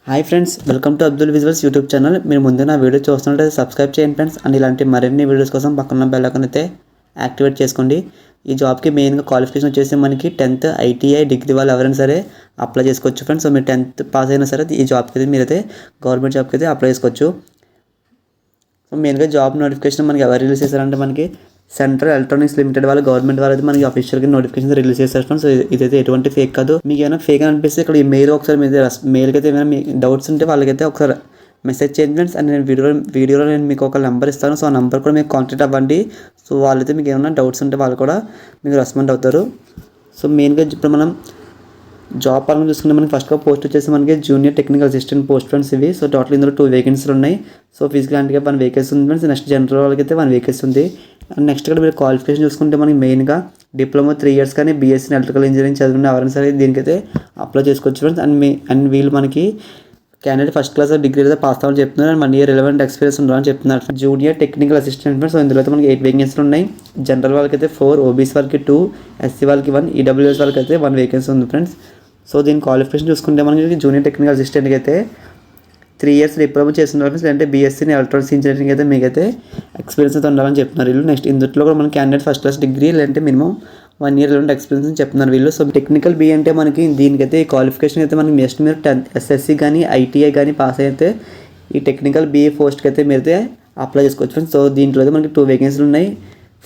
Hi friends, welcome to Abdul visuals YouTube channel. మీరు ముందు నా వీడియో చూస్తున్నట్లయితే సబ్స్క్రైబ్ చేయండి ఫ్రెండ్స్. అండ్ ఇలాంటి మరిన్ని వీడియోస్ కోసం పక్కన బెల్ ఐకాన్ అయితే యాక్టివేట్ చేసుకోండి. ఈ జాబ్కి మెయిన్గా క్వాలిఫికేషన్ వచ్చేసి మనకి 10th ఐటీఐ డిగ్రీ వాళ్ళు ఎవరైనా సరే అప్లై చేసుకోవచ్చు ఫ్రెండ్స్. సో మీరు 10th పాస్ అయినా సరే ఈ జాబ్కి అయితే మీరైతే గవర్నమెంట్ జాబ్కి అయితే అప్లై చేసుకోవచ్చు. సో మెయిన్గా జాబ్ నోటిఫికేషన్ మనకి ఎవరు రిలీజ్ చేశారంటే మనకి సెంట్రల్ ఎలక్ట్రానిక్స్ లిమిటెడ్ వాళ్ళు గవర్నమెంట్ వాళ్ళు అయితే మనకి అఫీషియల్గా నోటిఫికేషన్ రిలీజ్ చేస్తారు ఫ్రెండ్స్. సో ఇదైతే ఎటువంటి ఫేక్ కాదు. మీకు ఏమైనా ఫేక్ అనిపిస్తే ఇక్కడ ఈ మెయిల్ ఒకసారి మీద మెయిల్కి అయితే ఏమైనా మీ డౌట్స్ ఉంటే వాళ్ళకైతే ఒకసారి మెసేజ్ చేయండి ఫ్రెండ్స్. అండ్ నేను వీడియోలో నేను మీకు ఒక నెంబర్ ఇస్తాను. సో ఆ నెంబర్ కూడా మీకు కాంటాక్ట్ అవ్వండి. సో వాళ్ళైతే మీకు ఏమైనా డౌట్స్ ఉంటే వాళ్ళు కూడా మీకు రెస్పాండ్ అవుతారు. సో మెయిన్గా ఇప్పుడు మనం జాబ్ పరంగా చూసుకుంటే మనకి ఫస్ట్గా పోస్ట్ వచ్చేసి మనకి junior technical assistant post friends ఇవి. సో టోటల్ ఇందులో 2 వేకెన్సీలు ఉన్నాయి. సో ఫిజికల్ హ్యాండిక్యాప్ 1 వేకెన్సీ ఉంది ఫ్రెండ్స్. నెక్స్ట్ జనరల్ వాళ్ళకి అయితే 1 వేకెన్సీ ఉంది. అండ్ నెక్స్ట్ ఇక్కడ మీరు క్వాలిఫికేషన్ చూసుకుంటే మనకి మెయిన్గా డిప్లొమా 3 years కానీ బీఎస్సీ ఎలక్ట్రికల్ ఇంజనీరింగ్ చదివిన ఎవరైనా సరే దీనికైతే అప్లై చేసుకోవచ్చు ఫ్రెండ్స్. అండ్ వీళ్ళు మనకి క్యాండిడేట్ ఫస్ట్ క్లాస్ డిగ్రీ అయితే పాస్ అవ్వాలని చెప్తున్నారు. అండ్ 1 year రిలవెంట్ ఎక్స్పీరియన్స్ ఉండాలని చెప్తున్నారు. Junior technical assistant friends. So ఇందులో అయితే మనకి 8 వేకెన్సీలు ఉన్నాయి. జనరల్ వాళ్ళకి అయితే 4, ఓబీసీ వాళ్ళకి 2, ఎస్సీ వాళ్ళకి 1, ఈడబ్ల్యూఎస్ వాళ్ళకి అయితే 1 వేకెన్సీ ఉంది ఫ్రెండ్స్. సో దీని క్వాలిఫికేషన్ చూసుకుంటే మనకి జూనియర్ టెక్నికల్ అసిస్టెంట్కి అయితే 3 years డిప్లొమా చేస్తున్నారు ఫ్రెండ్స్. లేదంటే బీఎస్సీ ఎలక్ట్రానిక్స్ ఇంజనీరింగ్ అయితే మీకైతే ఎక్స్పీరియన్స్ అయితే ఉండాలని చెప్తున్నారు వీళ్ళు. నెక్స్ట్ ఇందులో కూడా మన క్యాండిడేట్ ఫస్ట్ క్లాస్ డిగ్రీ లేదంటే మినిమం 1 year రిలవెంట్ ఎక్స్పీరియన్స్ అని చెప్తున్నారు వీళ్ళు. సో టెక్నికల్ బీ అంటే మనకి దీనికైతే ఈ క్వాలిఫికేషన్ అయితే మనకి నెక్స్ట్ మీరు 10th ఎస్ఎస్సి కానీ ఐటీఐ కానీ పాస్ అయితే ఈ టెక్నికల్ బీఏ పోస్ట్కి అయితే మీరైతే అప్లై చేసుకోవచ్చు ఫ్రెండ్స్. సో దీంట్లో అయితే మనకి 2 వేకెన్సీలు ఉన్నాయి.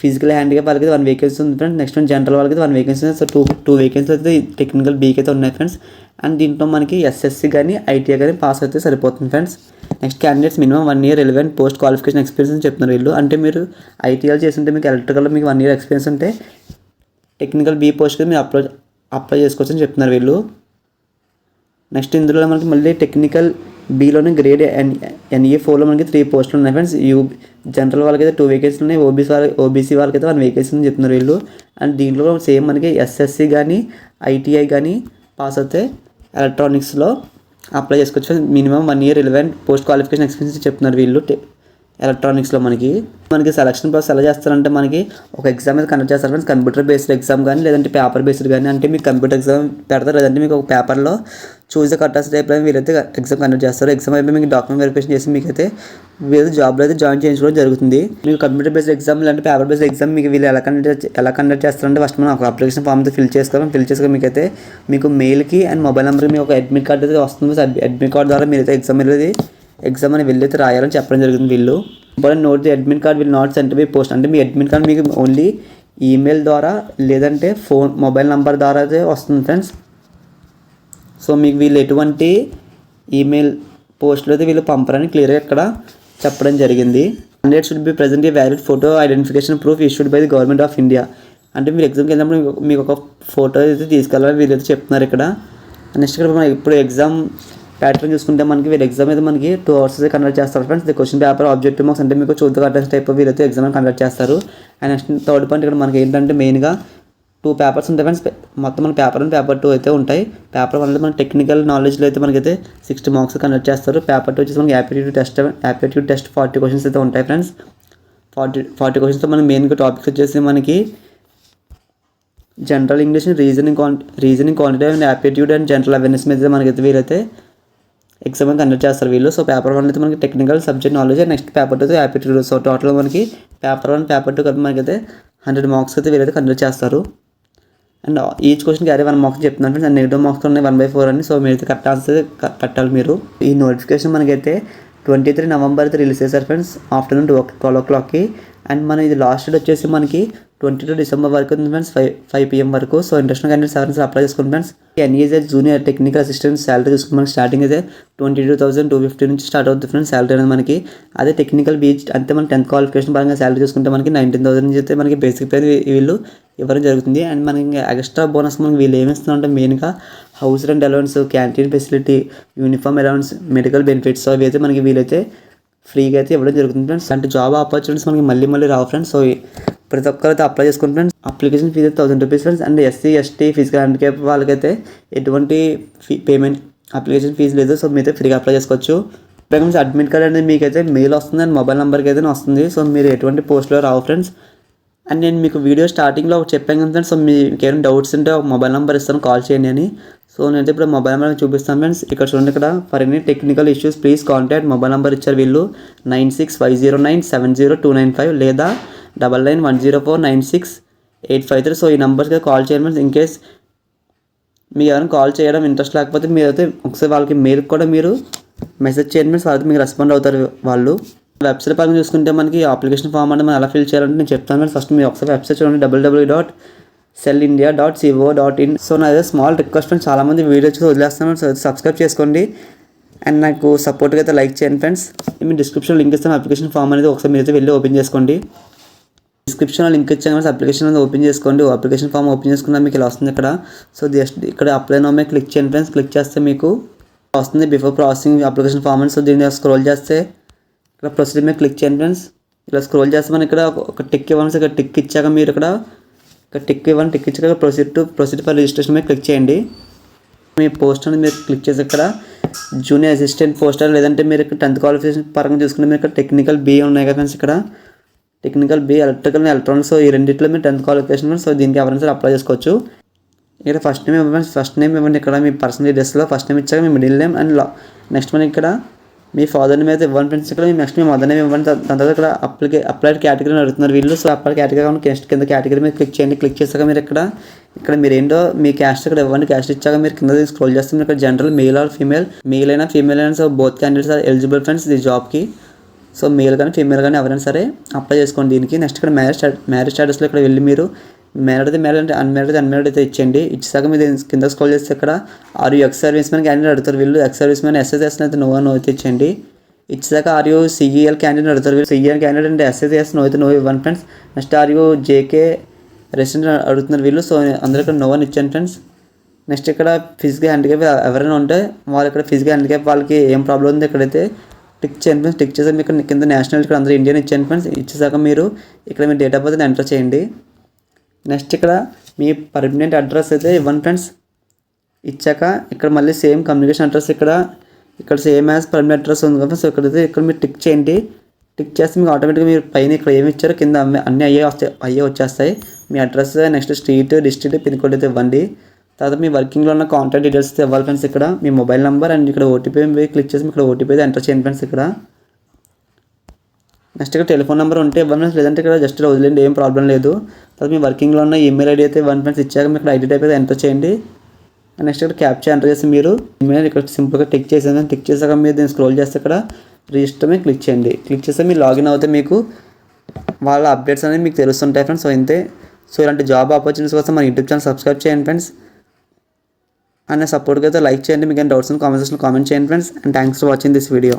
ఫిజికల్ హ్యాండిక్యాప్ వాళ్ళకి 1 వేకెన్సీ ఉంది ఫ్రెండ్స్. నెక్స్ట్ జనరల్ వాళ్ళకి 1 వేకెన్సీ ఉంది. సో 2 వేకెన్సీ అయితే టెక్నికల్ బీకి అయితే ఉన్నాయి ఫ్రెండ్స్. అండ్ దీంట్లో మనకి ఎస్ఎస్సి కానీ ఐటీఐ కానీ పాస్ అయితే సరిపోతుంది friends. Next candidates minimum 1 year relevant post qualification experience అని చెప్తున్నారు వీళ్ళు. అంటే మీరు ఐటీఐ చేస్తుంటే మీకు ఎలక్ట్రికల్లో మీకు 1 year ఎక్స్పీరియన్స్ ఉంటే టెక్నికల్ బీ పోస్ట్కి మీరు అప్లై చేసుకోవచ్చు అని చెప్తున్నారు వీళ్ళు. నెక్స్ట్ ఇందులో మనకి మళ్ళీ టెక్నికల్ బీలోనే గ్రేడ్ NE4లో మనకి 3 పోస్టులు ఉన్నాయి ఫ్రెండ్స్. జనరల్ వాళ్ళకి అయితే 2 వేకెన్సీలు ఉన్నాయి. ఓబీసీ వాళ్ళకి అయితే 1 వేకెన్సీ అని చెప్తున్నారు వీళ్ళు. అండ్ దీంట్లో సేమ్ మనకి ఎస్ఎస్సి కానీ ఐటీఐ కానీ పాస్ అయితే ఎలక్ట్రానిక్స్లో అప్లై చేసుకోవచ్చు. Minimum 1 year relevant post qualification experience చెప్తున్నారు వీళ్ళు. ఎలక్ట్రానిక్స్లో మనకి సెలక్షన్ ప్రాసెస్ ఎలా చేస్తారంటే మనకి ఒక ఎగ్జామ్ అయితే కండక్ట్ చేస్తారు ఫ్రెండ్స్. కంప్యూటర్ బేస్డ్ ఎగ్జామ్ కానీ లేదంటే పేపర్ బేస్డ్ కానీ. అంటే మీకు కంప్యూటర్ ఎగ్జామ్ పెడతారు లేదంటే మీకు ఒక పేపర్లో చూస్ ద కట్ ఆఫ్ టైప్లో వీరైతే ఎగ్జామ్ కండక్ట్ చేస్తారు. ఎగ్జామ్ అయిపోయి మీకు డాక్యుమెంట్ వెరిఫికేషన్ చేసి మీకైతే వీళ్ళు జాబ్లో అయితే జాయిన్ చేయించుకోవడం జరుగుతుంది. మీకు కంప్యూటర్ బేస్డ్ ఎగ్జామ్ లేదంటే పేపర్ బేస్డ్ ఎగ్జామ్ మీకు వీళ్ళు ఎలా కండక్ట్ చేస్తారంటే ఫస్ట్ మనం ఒక అప్లికేషన్ ఫామ్ అయితే ఫిల్ చేసుకొని మీకైతే మీకు మెయిల్కి అండ్ మొబైల్ నెంబర్కి మీకు ఒక అడ్మిట్ కార్డ్ అయితే వస్తుంది. అడ్మిట్ కార్డ్ ద్వారా మీరైతే ఎగ్జామ్ అని వెళ్ళైతే రాయాలని చెప్పడం జరుగుతుంది వీళ్ళు. Important note the admit card will not send by post. అంటే మీ అడ్మిట్ కార్డ్ మీకు ఓన్లీ ఈమెయిల్ ద్వారా లేదంటే మొబైల్ నెంబర్ ద్వారా అయితే వస్తుంది ఫ్రెండ్స్. సో మీకు వీళ్ళు ఎటువంటి ఈమెయిల్ పోస్ట్లో అయితే వీళ్ళు పంపరని క్లియర్గా ఇక్కడ చెప్పడం జరిగింది. Candidate should be present a valid photo identification proof issued by the government of India. అంటే మీరు ఎగ్జామ్కి వెళ్ళినప్పుడు మీకు ఒక ఫోటో అయితే తీసుకెళ్ళాలని వీళ్ళైతే చెప్తున్నారు ఇక్కడ. నెక్స్ట్ ఇక్కడ మనం ఇప్పుడు ఎగ్జామ్ ప్యాటర్న్ చూసుకుంటే మనకి వీళ్ళు ఎగ్జామ్ అయితే మనకి 2 hours అయితే కండక్ట్ చేస్తారు friends. The question paper objective marks అంటే మీకు చూద్దాం అటెండెన్స్ టైప్ వీళ్ళైతే ఎగ్జామ్ కండక్ట్ చేస్తారు. అండ్ నెక్స్ట్ థర్డ్ పాయింట్ ఇక్కడ మనకి ఏంటంటే మెయిన్గా 2 పేపర్స్ ఉంటాయి ఫ్రెండ్స్. మొత్తం మన పేపర్ 1 పేపర్ 2 అయితే ఉంటాయి. పేపర్ 1 మన టెక్నికల్ నాలెడ్జ్లో అయితే మనకైతే 60 marks కండక్ట్ చేస్తారు. పేపర్ 2 వచ్చేసి మనకి యాప్టిట్యూడ్ టెస్ట్ 40 questions అయితే ఉంటాయి ఫ్రెండ్స్. 40 questions మన మెయిన్గా టాపిక్స్ వచ్చేసి మనకి general English, reasoning quantity and aptitude and general awareness మీద మనకైతే వీరైతే ఎగ్జామ్ కండక్ట్ చేస్తారు వీళ్ళు. సో పేపర్ 1 అయితే మనకి technical subject knowledge, next paper 2 అయితే యాప్టిట్యూడ్. సో టోటల్ మనకి పేపర్ 1 పేపర్ 2 కలిపి మనకైతే 100 marks అయితే వీరైతే కండక్ట్ చేస్తారు. And each question carry 1 mark చెప్తున్నాను ఫ్రెండ్స్. అండ్ నెగిటివ్ మార్క్స్ ఉన్నాయి 1/4 అని. సో మీరైతే కరెక్ట్ ఆన్సర్ పెట్టాలి మీరు. ఈ నోటిఫికేషన్ మనకైతే 23 November అయితే రిలీజ్ చేశారు ఫ్రెండ్స్ ఆఫ్టర్నూన్ 12 o'clockకి. అండ్ మన ఇది లాస్ట్ డేట్ వచ్చేసి మనకి 22 December వరకు ఉంది ఫ్రెండ్స్, 5 PM వరకు. సో ఇంట్రెస్ట్ క్యాండిడేట్స్ ఎవరైనా అప్లై చేసుకోండి friends. NES junior technical assistant salary చూసుకుని మనకి స్టార్టింగ్ అయితే 22,250 నుంచి స్టార్ట్ అవుతుంది ఫ్రెండ్స్ శాలరీ అనేది మనకి. అదే టెక్నికల్ బీచ్ అంటే మన 10th క్వాలిఫికేషన్ పరంగా శాలరీ చూసుకుంటే మనకి 19,000 నుంచి అయితే మనకి బేసిక్ పే వీళ్ళు ఇవ్వడం జరుగుతుంది. అండ్ మనకి ఎక్స్ట్రా బోనస్ మనకి వీళ్ళు ఏమి ఇస్తున్నారంటే మెయిన్గా house rent allowance, canteen facility, uniform allowance, medical benefits అవి అయితే మనకి వీలైతే ఫ్రీగా అయితే ఇవ్వడం జరుగుతుంది ఫ్రెండ్స్. అంటే జాబ్ ఆపర్చునిటీస్ మనకి మళ్ళీ రావు ఫ్రెండ్స్. సో ప్రతి ఒక్కరైతే అప్లై చేసుకుంటారు ఫ్రెండ్స్. అప్లికేషన్ ఫీజు అయితే 1000 rupees friends. And SC ST physical handicap వాళ్ళకైతే ఎటువంటి పేమెంట్ అప్లికేషన్ ఫీజు లేదు. సో మీరైతే ఫ్రీగా అప్లై చేసుకోవచ్చు. ప్రకారం అడ్మిట్ కార్డ్ అనేది మీకైతే మెయిల్ వస్తుంది అండ్ మొబైల్ నెంబర్కి అయితే వస్తుంది. సో మీరు ఎటువంటి పోస్ట్లో రావు ఫ్రెండ్స్. అండ్ నేను మీకు వీడియో స్టార్టింగ్లో చెప్పాను కదా ఫ్రెండ్స్. సో మీకు ఏమైనా డౌట్స్ ఉంటే ఒక మొబైల్ నెంబర్ ఇస్తాను, కాల్ చేయండి అని. సో నేనైతే ఇప్పుడు మొబైల్ నెంబర్ చూపిస్తాను ఫ్రెండ్స్. ఇక్కడ చూడండి, ఇక్కడ for any technical issues please contact mobile number ఇచ్చారు వీళ్ళు 9650970295 లేదా 9910496853. సో ఈ నెంబర్స్కి కాల్ చేయండి ఫ్రెండ్స్. ఇన్ కేస్ మీకు ఎవరైనా కాల్ చేయడం ఇంట్రెస్ట్ లేకపోతే మీరైతే ఒకసారి వాళ్ళకి మెయిల్ కూడా మీరు మెసేజ్ చేయండి ఫ్రెండ్స్. వాళ్ళకి మీకు రెస్పాండ్ అవుతారు వాళ్ళు. వెబ్సైట్ పరంగా చూసుకుంటే మనకి అప్లికేషన్ ఫామ్ అంటే మనం ఎలా ఫిల్ చేయాలంటే నేను చెప్తాను ఫ్రెండ్స్. ఫస్ట్ మీరు ఒకసారి వెబ్సైట్ చూడండి www.sellindia.co.in. సో నాది స్మాల్ రిక్వెస్ట్ ఫ్రెండ్స్, చాలామంది వీడియో చూసి వదిలేస్తాను. సబ్స్క్రైబ్ చేసుకోండి అండ్ నాకు సపోర్ట్గా అయితే లైక్ చేయండి ఫ్రెండ్స్. మీ డిస్క్రిప్షన్ లింక్ ఇస్తాను. అప్లికేషన్ ఫామ్ అనేది ఒకసారి మీరైతే వెళ్ళి ఓపెన్ చేసుకోండి. డిస్క్రిప్షన్లో లింక్ ఇచ్చాను ఫ్రెండ్స్. అప్లికేషన్ అనేది ఓపెన్ చేసుకోండి. అప్లికేషన్ ఫామ్ ఓపెన్ చేసుకున్నా మీకు ఇలా వస్తుంది ఇక్కడ. సో జస్ట్ ఇక్కడ అప్లై నౌ మీద క్లిక్ చేయండి ఫ్రెండ్స్. క్లిక్ చేస్తే మీకు వస్తుంది బిఫోర్ ప్రాసెసింగ్ అప్లికేషన్ ఫామ్ అని. సో దీన్ని స్క్రోల్ చేస్తే ఇక్కడ ప్రొసీజర్ మీద క్లిక్ చేయండి ఫ్రెండ్స్. ఇలా స్క్రోల్ చేస్తే మనం ఇక్కడ ఒక టిక్ ఇవ్వండి. ఇక్కడ టిక్ ఇచ్చాక మీరు ఇక్కడ టిక్ ఇవ్వండి. టిక్ ఇచ్చాక ప్రొసీడ్ ఫర్ రిజిస్ట్రేషన్ మీద క్లిక్ చేయండి. మీ పోస్ట్ అనేది మీరు క్లిక్ చేసి ఇక్కడ జూనియర్ అసిస్టెంట్ పోస్టర్ లేదంటే మీరు ఇక్కడ 10th క్వాలిఫికేషన్ పరంగా చూసుకుంటే మీరు ఇక్కడ టెక్నికల్ బి ఉన్నాయి కదా ఫ్రెండ్స్. ఇక్కడ technical B electrical and electronics. So ఈ రెండిట్లో మీరు 10th క్వాలిఫికేషన్. సో దీనికి ఎవరైనా సరే అప్లై చేసుకోవచ్చు. ఇక్కడ ఫస్ట్ నేమ్ ఇవ్వండి. ఫస్ట్ నేమ్ ఇవ్వండి. ఇక్కడ మీ పర్సనల్ డీటెయిల్స్లో ఫస్ట్ నేమ్ ఇచ్చాక మీ మిడిల్ నేమ్ అండ్ నెక్స్ట్ మనకి ఇక్కడ మీ ఫాదర్ నేమ్ అయితే ఇవ్వండి ఫ్రెండ్స్. ఇక్కడ నెక్స్ట్ మీ మదర్ నేమ్ ఇవ్వండి. దాని తర్వాత ఇక్కడ అప్లైడ్ కేటగిరీ అడుగుతున్నారు వీళ్ళు. సో అప్లైడ్ కేటగిరీ నెక్స్ట్ కింద కేటగిరీ మీద క్లిక్ చేయండి. క్లిక్ చేశాక మీరు ఇక్కడ మీరు ఏంటో మీ క్యాస్ట్ ఇక్కడ ఇవ్వండి. క్యాస్ట్ ఇచ్చాక మీరు కింద స్క్రోల్ చేస్తే మీరు ఇక్కడ general male or female, male అయినా ఫీమేల్ అయినా so both candidates are eligible friends ఈ జాబ్కి. సో మెయిల్ కానీ ఫీమేల్ కానీ ఎవరైనా సరే అప్లై చేసుకోండి దీనికి. నెక్స్ట్ ఇక్కడ మ్యారేజ్ స్టాటస్లో ఇక్కడ వెళ్ళి మీరు మ్యారీడ్ అయితే మ్యారేజ్ అంటే అన్మ్యారీడ్ అయితే ఇచ్చేయండి. ఇచ్చాక మీరు కింద స్క్రోల్ చేస్తే ఇక్కడ are you ex service man candidate అడుగుతారు వీళ్ళు. ఎక్స్ సర్వీస్ మ్యాన్ ఎస్ఎస్ఎస్ అయితే నో అయితే ఇచ్చేయండి. ఇచ్చాక ఆర్ యూ సిఈఎల్ క్యాండిడేట్ అడుగుతారు వీళ్ళు. సిఈఎల్ క్యాండిడేట్ అంటే ఎస్ఎస్ఎస్ నో అయితే నో ఇవ్వండి friends. Next are you JK resident అడుగుతున్నారు వీళ్ళు. సో అందరూ ఇక్కడ నో అని ఇచ్చాను ఫ్రెండ్స్. నెక్స్ట్ ఇక్కడ ఫిజికల్ హ్యాండిక్యాప్ ఎవరైనా ఉంటే వాళ్ళు ఇక్కడ ఫిజికల్ హ్యాండిక్యాప్ వాళ్ళకి ఏం ప్రాబ్లం ఉంది ఇక్కడైతే టిక్ చేయండి ఫ్రెండ్స్. టిక్ చేసాక మీకు కింద నేషనల్ ఇక్కడ అందరూ ఇండియన్ ఇచ్చాను ఫ్రెండ్స్. ఇచ్చేసాక మీరు ఇక్కడ మీ డేట్ ఆఫ్ బర్త్ ఎంటర్ చేయండి. నెక్స్ట్ ఇక్కడ మీ పర్మనెంట్ అడ్రస్ అయితే ఇవ్వండి ఫ్రెండ్స్. ఇచ్చాక ఇక్కడ మళ్ళీ సేమ్ కమ్యూనికేషన్ అడ్రస్ ఇక్కడ సేమ్ యాజ్ పర్మనెంట్ అడ్రస్ ఉంది కదా. సో ఇక్కడ మీరు టిక్ చేయండి. టిక్ చేస్తే మీకు ఆటోమేటిక్గా మీరు పైన ఇక్కడ ఏమి ఇచ్చారో కింద అన్నీ అయ్యే వచ్చేస్తాయి. మీ address next street district pin code అయితే ఇవ్వండి. తర్వాత మీ వర్కింగ్లో ఉన్న కాంటాక్ట్ డీటెయిల్స్ అయితే ఇవ్వాలి ఫ్రెండ్స్. ఇక్కడ మీ మొబైల్ నెంబర్ అండ్ ఇక్కడ ఓటీపీ క్లిక్ చేసి ఇక్కడ ఓటీపీ అయితే ఎంటర్ చేయండి ఫ్రెండ్స్. ఇక్కడ నెక్స్ట్ ఇక్కడ టెలిఫోన్ నెంబర్ ఉంటే ఇవ్వండి ఫ్రెండ్స్, లేదంటే ఇక్కడ జస్ట్ వదిలేండి, ఏం ప్రాబ్లం లేదు. తర్వాత మీ వర్కింగ్లో ఉన్న ఈమెయిల్ ఐడి అయితే ఇవ్వండి ఫ్రెండ్స్. ఇచ్చాక మీకు ఐడి టైప్ అయితే ఎంటర్ చేయండి. నెక్స్ట్ ఇక్కడ క్యాప్చా ఎంటర్ చేసి మీరు ఈమెయిల్ ఇక్కడ సింపుల్గా టిక్ చేసేది. టిక్ చేసాక మీరు దీన్ని స్క్రోల్ చేస్తే ఇక్కడ రిజిస్టర్ మీద క్లిక్ చేయండి. క్లిక్ చేస్తే మీరు లాగిన్ అవుతే మీకు వాళ్ళ అప్డేట్స్ అనేవి మీకు తెలుస్తుంటాయి ఫ్రెండ్స్. సో ఇంతే. సో ఇలాంటి జాబ్ ఆపర్చునిటీస్ కోసం మన యూట్యూబ్ ఛానల్ సబ్స్క్రైబ్ చేయండి ఫ్రెండ్స్. అండ్ సపోర్ట్గా అయితే లైక్ చేయండి. మీకు ఏమైనా డౌట్స్ కామెంట్ సెక్షన్లో కామెంట్ చేయండి friends. And thanks for watching this video.